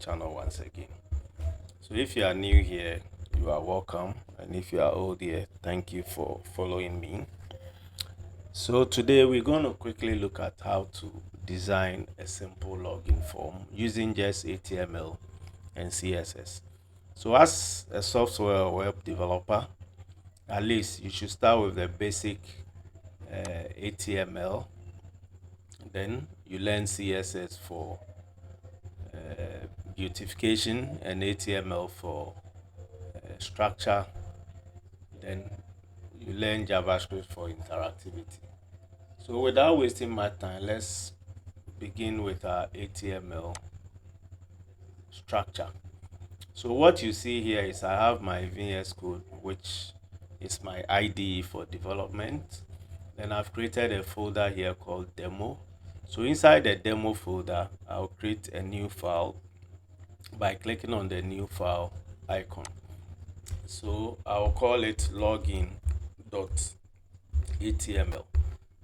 channel once again. So if you are new here, you are welcome, and if you are old here, thank you for following me. So today we're going to quickly look at how to design a simple login form using just HTML and CSS. So as a software web developer, at least you should start with the basic HTML, then you learn CSS for beautification and HTML for structure, then you learn JavaScript for interactivity. So without wasting my time, let's begin with our HTML structure. So what you see here is I have my VS Code, which is my IDE for development. Then I've created a folder here called demo. So inside the demo folder, I'll create a new file by clicking on the new file icon. So I'll call it login.html.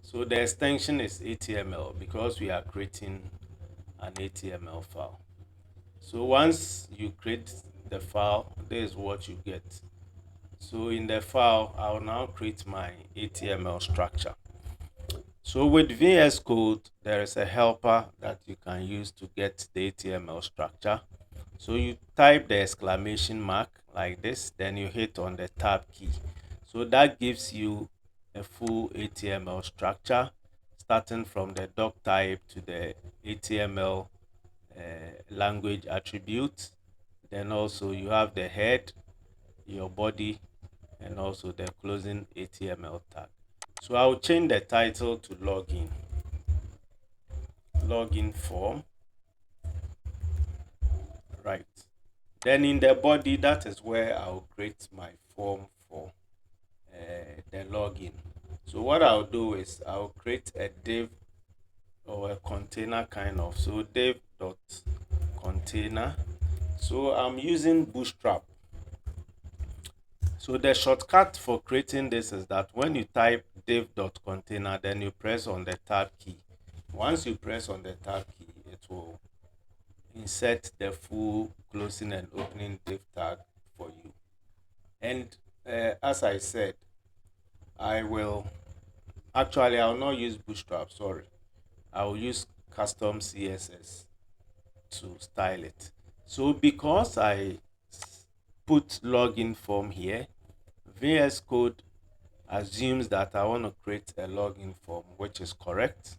So the extension is HTML because we are creating an HTML file. So once you create the file, this is what you get. So in the file, I'll now create my HTML structure. So with VS Code, there is a helper that you can use to get the HTML structure. So you type the exclamation mark like this, then you hit on the tab key. So that gives you a full HTML structure, starting from the doc type to the HTML language attribute. Then also you have the head, your body, and also the closing HTML tag. So I'll change the title to login form, right? Then in the body, that is where I'll create my form for the login. So what I'll do is I'll create a div or a container kind of. So div.container. So I'm using Bootstrap. So the shortcut for creating this is that when you type div.container, then you press on the tab key. Once you press on the tab key, it will insert the full closing and opening div tag for you. And as I said, I'll not use Bootstrap, sorry. I'll use custom CSS to style it. So because I put login form here, VS Code assumes that I want to create a login form, which is correct.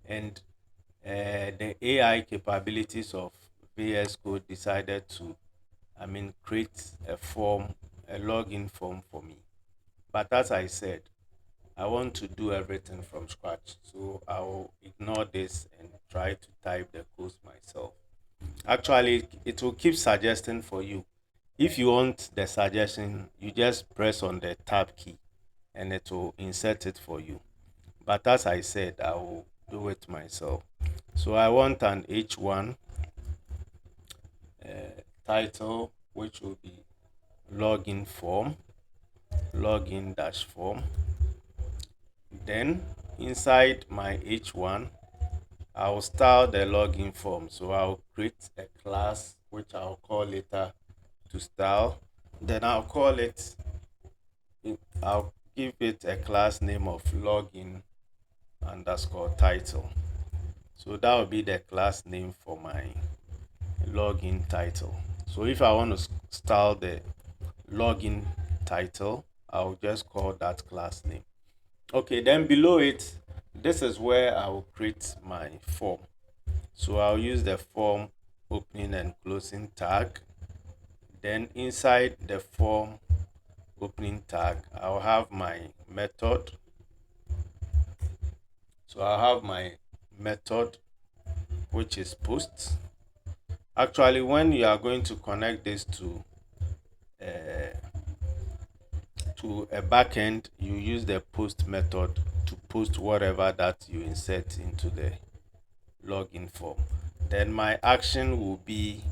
And the AI capabilities of VS Code decided to, create a login form for me. But as I said, I want to do everything from scratch. So I'll ignore this and try to type the codes myself. Actually, it will keep suggesting for you. If you want the suggestion, you just press on the tab key and it will insert it for you. But as I said, I will do it myself. So I want an H1 title, which will be login form, login dash form. Then inside my H1, I'll style the login form. So I'll create a class which I'll call later to style. Then I'll give it a class name of login underscore title. So that will be the class name for my login title. So if I want to style the login title, I'll just call that class name. Okay, then below it, this is where I will create my form. So I'll use the form opening and closing tag. Then inside the form opening tag, I'll have my method. So I'll have my method, which is post. Actually, when you are going to connect this to a backend, you use the post method to post whatever that you insert into the login form. Then my action will be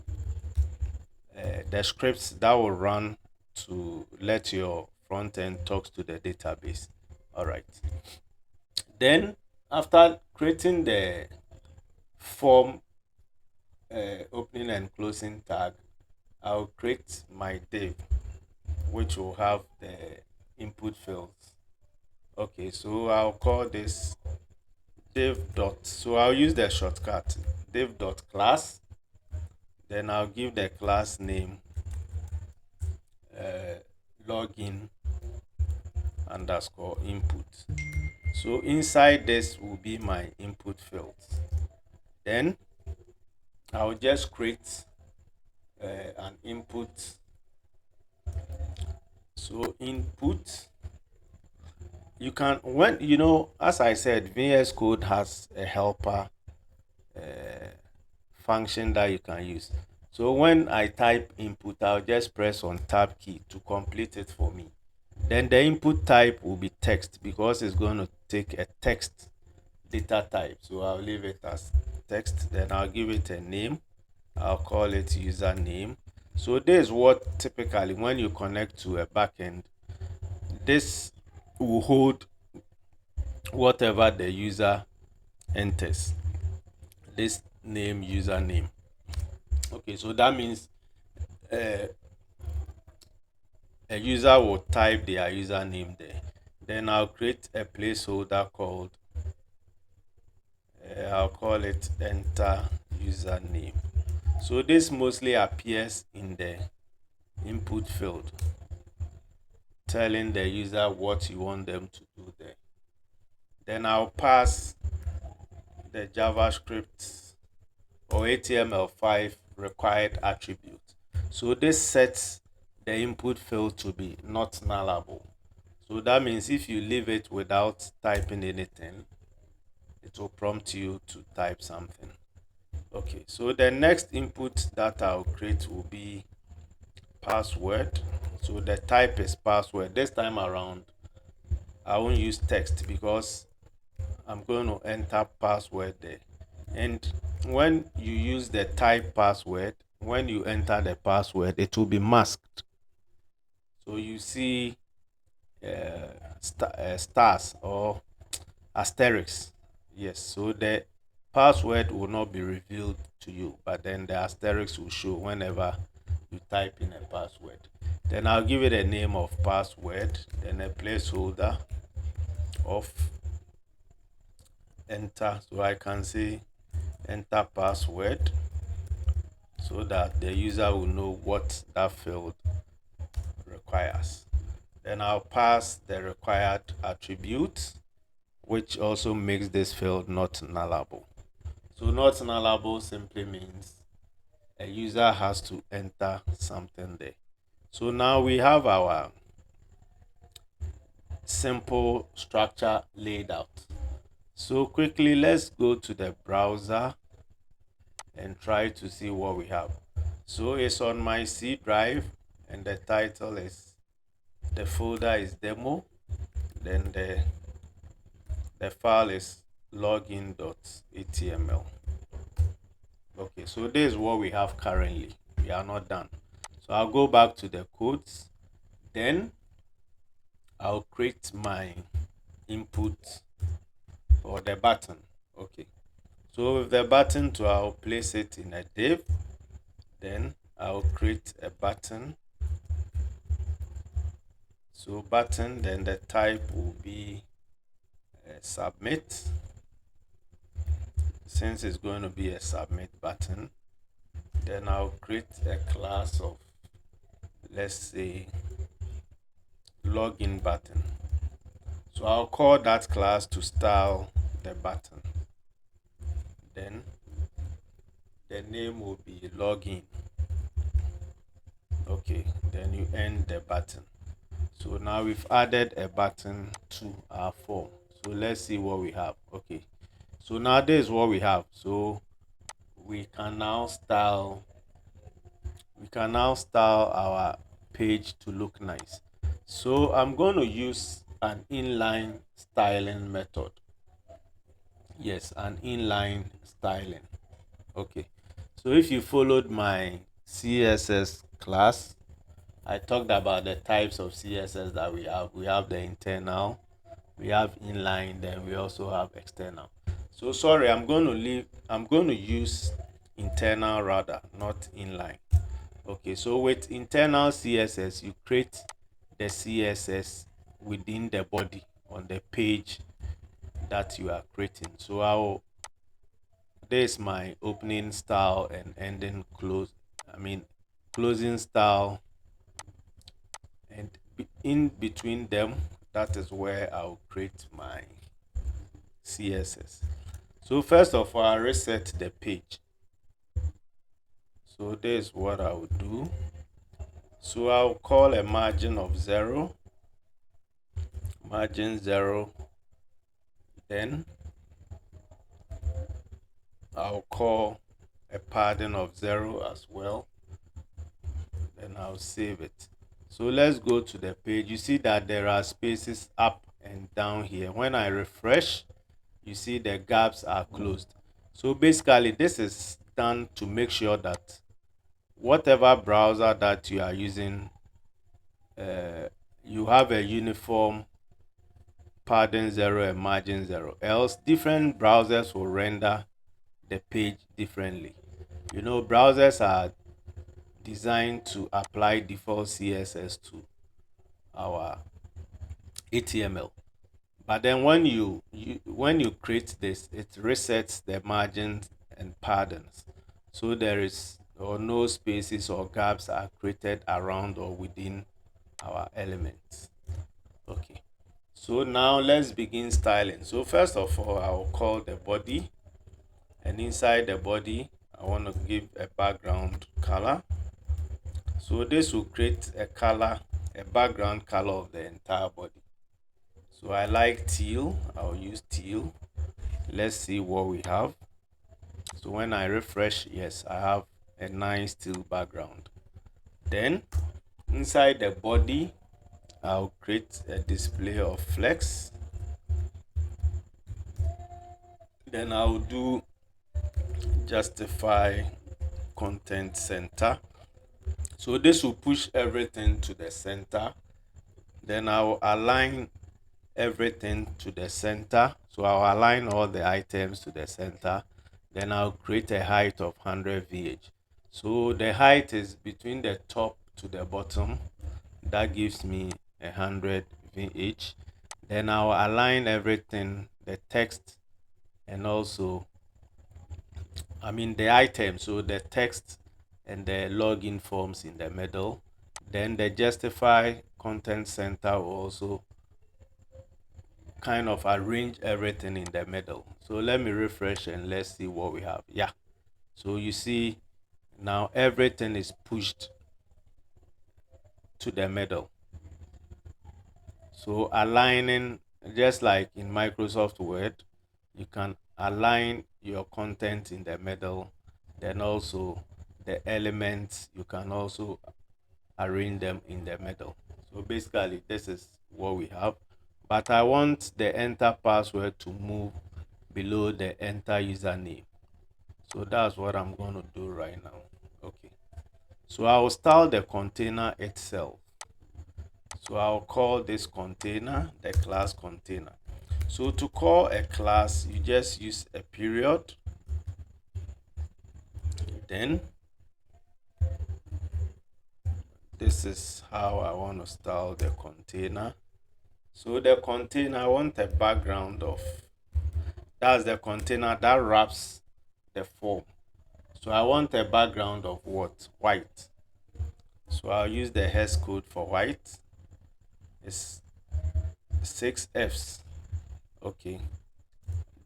the scripts that will run to let your front end talk to the database. All right. Then after creating the form opening and closing tag, I'll create my div, which will have the input fields. Okay, so I'll call this div dot. So I'll use the shortcut div dot class. Then I'll give the class name login underscore input. So inside this will be my input fields. Then I'll just create an input. So input, you can, when you know, as I said, VS Code has a helper function that you can use. So when I type input, I'll just press on tab key to complete it for me. Then the input type will be text because it's going to take a text data type. So I'll leave it as text. Then I'll give it a name. I'll call it username. So this is what typically when you connect to a backend, this will hold whatever the user enters. This name, username. Okay, so that means a user will type their username there. Then I'll create a placeholder called, I'll call it enter username. So this mostly appears in the input field, telling the user what you want them to do there. Then I'll pass the JavaScript or HTML5 required attribute. So this sets the input field to be not nullable. So that means if you leave it without typing anything, it will prompt you to type something. Okay, so the next input that I'll create will be password. So the type is password. This time around, I won't use text because I'm going to enter password there. And when you use the type password, when you enter the password, it will be masked. So you see stars or asterisks. Yes, so the password will not be revealed to you, but then the asterisk will show whenever you type in a password. Then I'll give it a name of password, then a placeholder of enter. So I can say enter password so that the user will know what that field requires. Then I'll pass the required attribute, which also makes this field not nullable. So not nullable simply means a user has to enter something there. So now we have our simple structure laid out. So quickly, let's go to the browser and try to see what we have. So it's on my C drive and the title is, the folder is demo, then the file is login.html. Okay, so this is what we have currently. We are not done. So I'll go back to the codes, then I'll create my input or the button. Okay, so with the button too, I'll place it in a div, then I'll create a button. So button, then the type will be submit, since it's going to be a submit button. Then I'll create a class of, let's say, login button. So I'll call that class to style the button. Then the name will be login. Okay, then you end the button. So now we've added a button to our form. So let's see what we have. Okay, so now this is what we have. So we can now style our page to look nice. So I'm going to use an inline styling method. Yes, an inline styling. Okay, so if you followed my CSS class, I talked about the types of CSS that we have. We have the internal, we have inline, then we also have external. So sorry, I'm going to use internal rather, not inline. Okay, so with internal CSS, you create the CSS within the body on the page that you are creating. So this is my opening style and ending closing style, and in between them, that is where I'll create my CSS. So first of all, I reset the page. So this is what I will do. So I'll call a margin of 0, margin 0. Then I'll call a padding of 0 as well. Then I'll save it. So let's go to the page. You see that there are spaces up and down here. When I refresh, you see the gaps are closed. So basically, this is done to make sure that whatever browser that you are using, you have a uniform padding 0 and margin 0. Else, different browsers will render the page differently. You know, browsers are designed to apply default CSS to our HTML. But then when you create this, it resets the margins and patterns. So there is or no spaces or gaps are created around or within our elements. Okay. So now let's begin styling. So first of all, I'll call the body, and inside the body, I want to give a background color. So this will create a color, a background color of the entire body. So I like teal. I'll use teal. Let's see what we have. So when I refresh, yes, I have a nice teal background. Then inside the body, I'll create a display of flex. Then I'll do justify content center. So this will push everything to the center. Then I'll align everything to the center. So I'll align all the items to the center. Then I'll create a height of 100 VH. So the height is between the top to the bottom. That gives me 100 VH. Then I'll align everything, the text, and also the item. So the text and the login forms in the middle. Then the justify content center will also kind of arrange everything in the middle. So let me refresh and let's see what we have. Yeah. So you see now everything is pushed to the middle. So aligning, just like in Microsoft Word, you can align your content in the middle. Then also the elements, you can also arrange them in the middle. So basically, this is what we have. But I want the enter password to move below the enter username. So that's what I'm going to do right now. Okay. So I'll style the container itself. So I'll call this container the class container. So to call a class, you just use a period. Then this is how I want to style the container. So the container, I want a background of, that's the container that wraps the form. So I want a background of what? White. So I'll use the hex code for white. It's 6 Fs. Okay.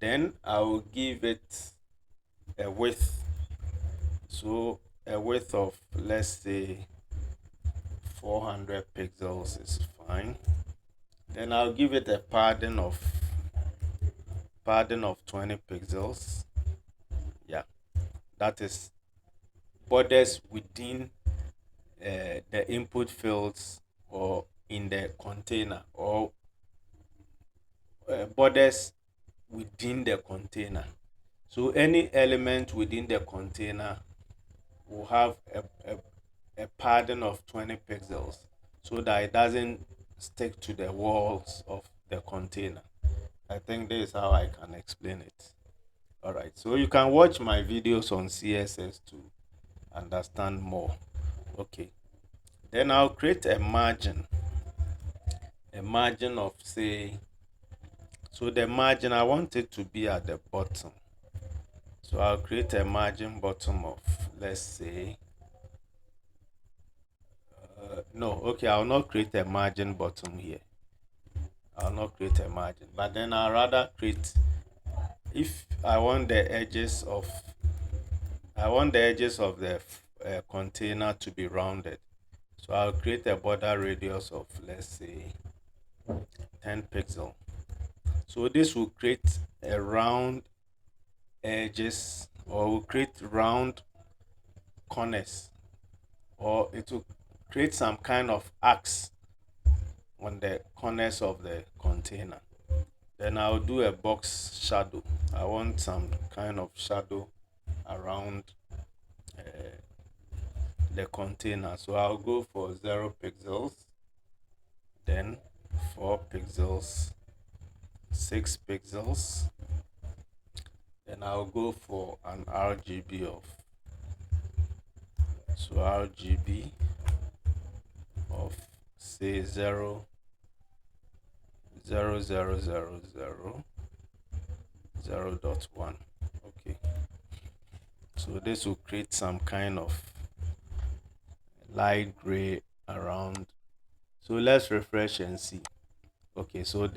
Then I will give it a width. So a width of, let's say, 400 pixels is fine. Then I'll give it a padding of 20 pixels. Yeah, that is borders within the input fields or in the container, or borders within the container. So any element within the container will have a padding of 20 pixels so that it doesn't stick to the walls of the container. I think this is how I can explain it. All right, so you can watch my videos on CSS to understand more. Okay, then I'll create a margin of, say, so the margin I want it to be at the bottom. So I'll create a margin bottom of, let's say, no, okay, I'll not create a margin bottom here. I'll not create a margin, but then I'll rather create, if I want the edges of, the container to be rounded. So I'll create a border radius of, let's say, 10 pixel. So this will create a round edges, or will create round corners, or it will create some kind of arcs on the corners of the container. Then I'll do a box shadow. I want some kind of shadow around the container. So I'll go for 0 pixels, then 4 pixels, 6 pixels. Then I'll go for an RGB of, so RGB of, say, 0, 0, 0, 0, 0, 0.1. Okay, so this will create some kind of light gray around. So let's refresh and see. Okay, so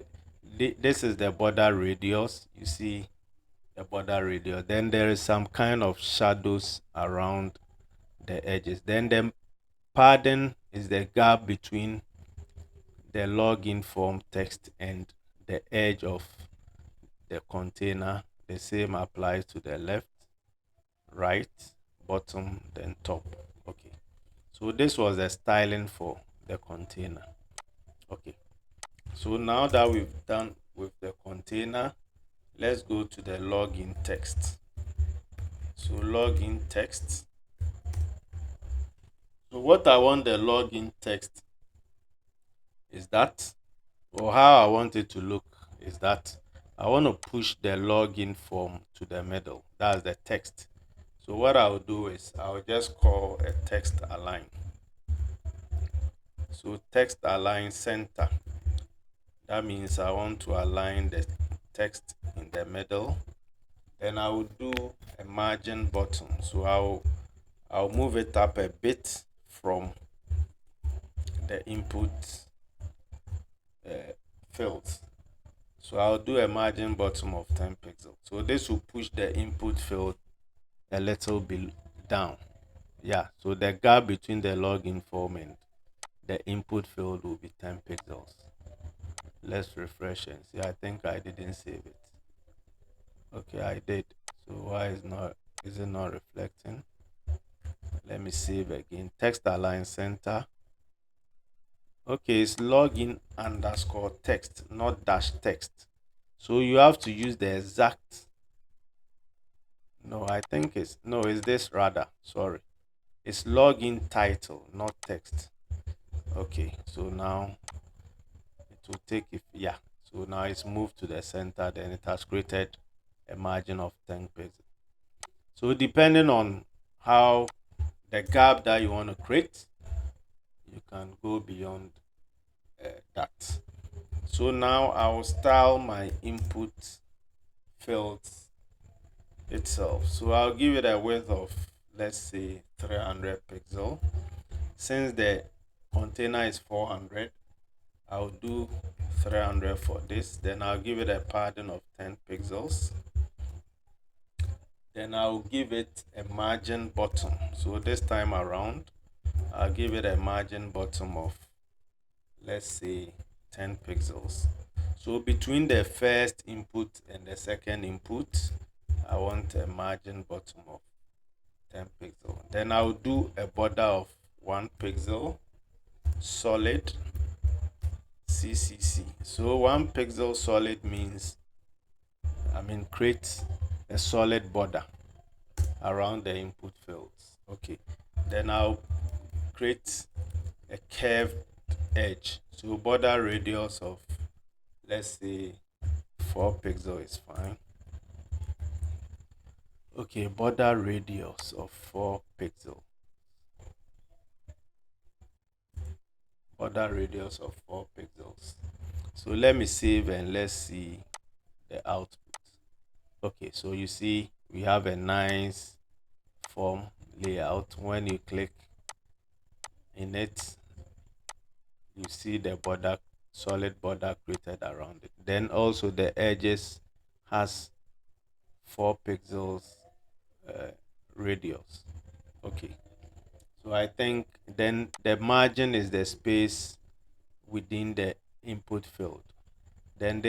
this is the border radius. You see the border radius. Then there is some kind of shadows around the edges. Then the padding is the gap between the login form text and the edge of the container. The same applies to the left, right, bottom, then top. Okay, so this was the styling for the container. Okay, so now that we've done with the container, let's go to the login text. So login text. So what I want the login text is that, or how I want it to look is that I want to push the login form to the middle. That's the text. So what I'll do is I'll just call a text align. So text align center. That means I want to align the text in the middle. Then I will do a margin button. So I'll move it up a bit from the input fields. So I'll do a margin bottom of 10 pixels. So this will push the input field a little bit down. Yeah, so the gap between the login form and the input field will be 10 pixels. Let's refresh and see. I think I didn't save it. Okay, I did. So why is it not reflecting? Let me save again. Text align center. Okay, it's login underscore text, not dash text. So you have to use the exact. No, I think it's this rather. Sorry. It's login title, not text. Okay, so now it will take if yeah. So now it's moved to the center, then it has created a margin of 10 pixels. So depending on how the gap that you want to create, you can go beyond that. So now I will style my input fields itself. So I'll give it a width of, let's say, 300 pixel. Since the container is 400, I'll do 300 for this. Then I'll give it a padding of 10 pixels. Then I'll give it a margin bottom. So this time around, I'll give it a margin bottom of, let's say, 10 pixels. So between the first input and the second input, I want a margin bottom of 10 pixels. Then I'll do a border of 1 pixel solid CCC. So 1 pixel solid means, create a solid border around the input fields. Okay, then I'll create a curved edge. So border radius of, let's say, 4 pixel is fine. Okay, border radius of 4 pixels. Border radius of 4 pixels. So let me save and let's see the output. Okay, so you see we have a nice form layout. When you click in it, you see the border, solid border created around it. Then also the edges has 4 pixels radius. Okay, so I think then the margin is the space within the input field. Then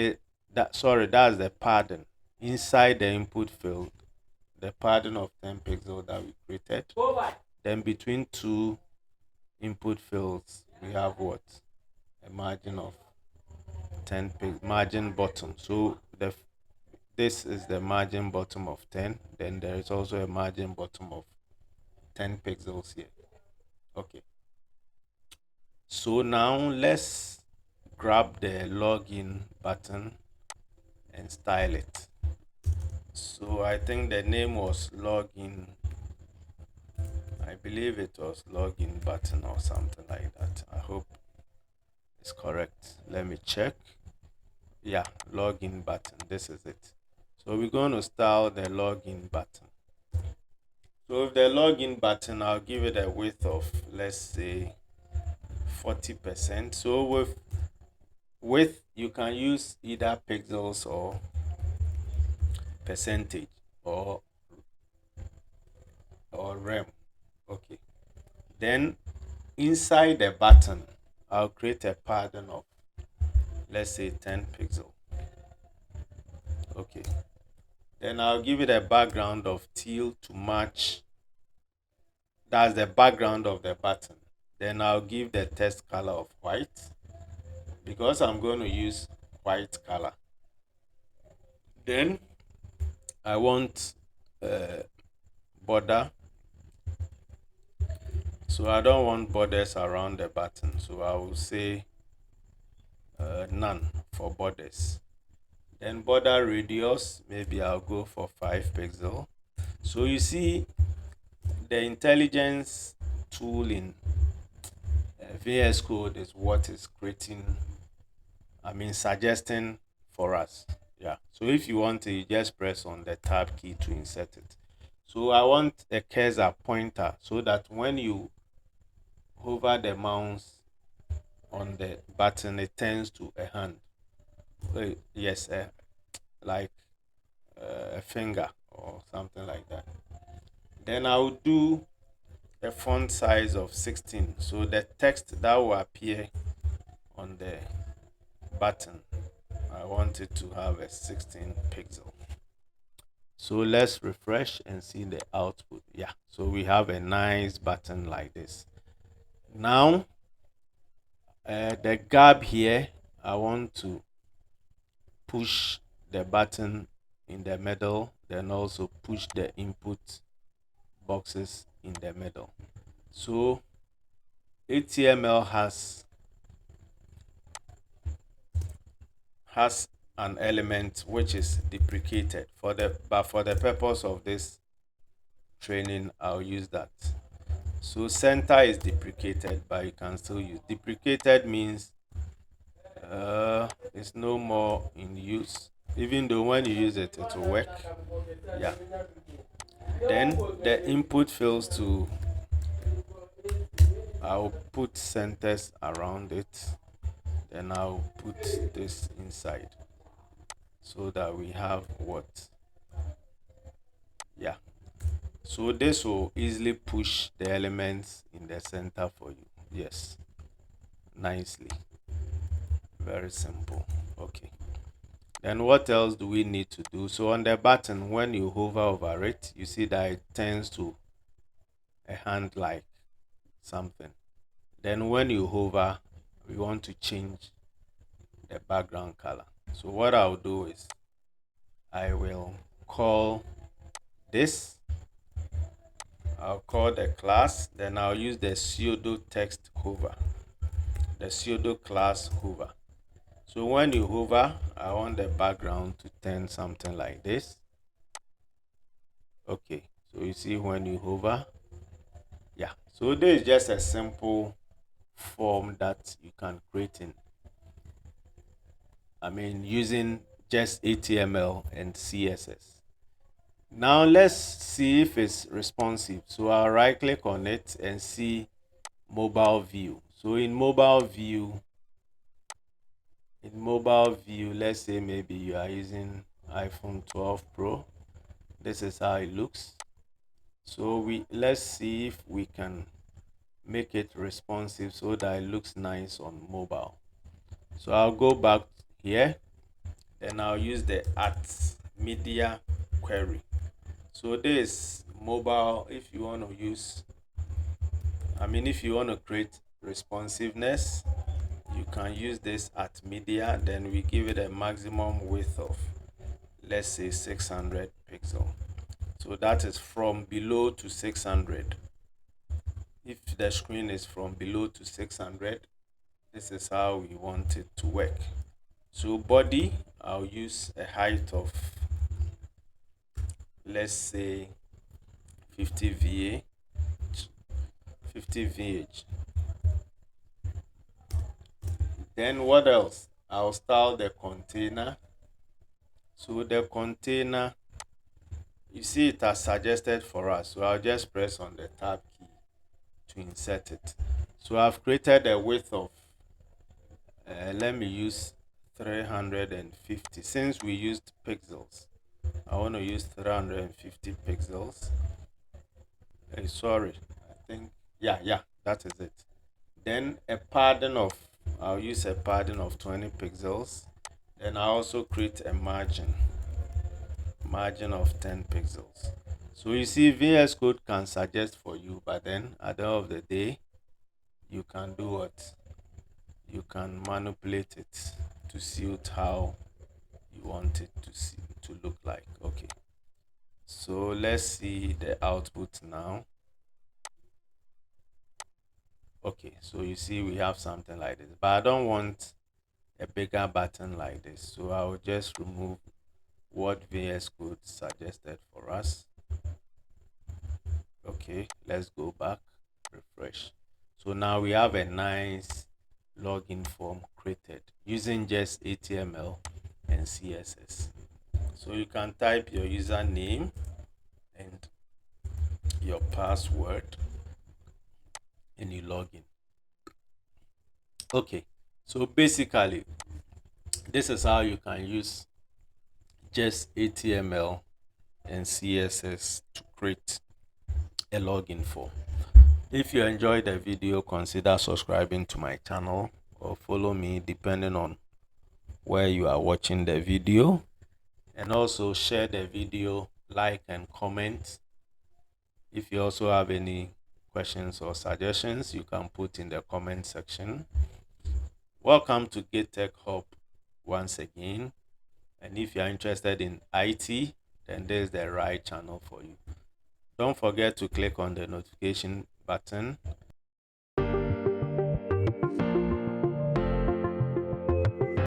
that's the padding inside the input field, the padding of 10 pixels that we created. Then between two input fields, we have what? A margin of 10 pixels, margin bottom. So this is the margin bottom of 10. Then there is also a margin bottom of 10 pixels here. Okay. So now let's grab the login button and style it. So I think the name was login. I believe it was login button or something like that. I hope it's correct. Let me check. Yeah, login button. This is it. So we're going to style the login button. So with the login button, I'll give it a width of, let's say, 40%. So with width, you can use either pixels or percentage or rem. Okay. Then inside the button, I'll create a pattern of, let's say, 10 pixel. Okay. Then I'll give it a background of teal to match. That's the background of the button. Then I'll give the text color of white because I'm going to use white color. Then I want border. So I don't want borders around the button. So I will say none for borders. Then border radius, maybe I'll go for 5 pixel. So you see the intelligence tool in VS Code is what is suggesting for us. Yeah. So if you want to, you just press on the tab key to insert it. So I want a cursor pointer so that when you hover the mouse on the button, it turns to a hand. Yes, like a finger or something like that. Then I will do a font size of 16. So the text that will appear on the button, I want it to have a 16 pixel. So let's refresh and see the output. Yeah, so we have a nice button like this. Now, the gap here, I want to push the button in the middle, then also push the input boxes in the middle. So HTML has an element which is deprecated but for the purpose of this training, I'll use that. So center is deprecated, but you can still use. Deprecated means it's no more in use, even though when you use it, it will work. Yeah. Then the input fields to, I'll put centers around it. Then I'll put this inside so that we have what? Yeah. So this will easily push the elements in the center for you. Yes. Nicely. Very simple. Okay. Then what else do we need to do? So on the button, when you hover over it, you see that it turns to a hand like something. Then when you hover, we want to change the background color. So what I'll do is I will call this. I'll call the class. Then I'll use the pseudo text hover. The pseudo class hover. So when you hover, I want the background to turn something like this. Okay, so you see when you hover, yeah. So this is just a simple form that you can create in, using just HTML and CSS. Now let's see if it's responsive. So I'll right click on it and see mobile view. So in mobile view, let's say maybe you are using iPhone 12 Pro. This is how it looks. So let's see if we can make it responsive so that it looks nice on mobile. So I'll go back here, then I'll use the @media query. So this mobile, if you want to use, if you want to create responsiveness, you can use this @media, then we give it a maximum width of, let's say, 600 pixel. So that is from below to 600. If the screen is from below to 600, this is how we want it to work. So body, I'll use a height of, let's say, 50 VA, 50 VH. Then what else? I'll style the container. So the container, you see it has suggested for us. So I'll just press on the tab key to insert it. So I've created a width of, let me use 350. Since we used pixels, I want to use 350 pixels. Sorry, I think, yeah, that is it. Then a padding of, I'll use a padding of 20 pixels. Then I also create a margin of 10 pixels. So you see, VS Code can suggest for you, but then at the end of the day, you can do what? You can manipulate it to suit how you want it to look like. Okay. So let's see the output now. Okay, so you see we have something like this, but I don't want a bigger button like this. So I will just remove what VS Code suggested for us. Okay, let's go back, refresh. So now we have a nice login form created using just HTML and CSS. So you can type your username and your password and you log in. Okay, so basically this is how you can use just HTML and CSS to create a login form. If you enjoyed the video, consider subscribing to my channel or follow me depending on where you are watching the video, and also share the video, like and comment. If you also have any questions or suggestions, you can put in the comment section. Welcome to Gate Tech Hub once again, and if you are interested in IT, then this is the right channel for you. Don't forget to click on the notification button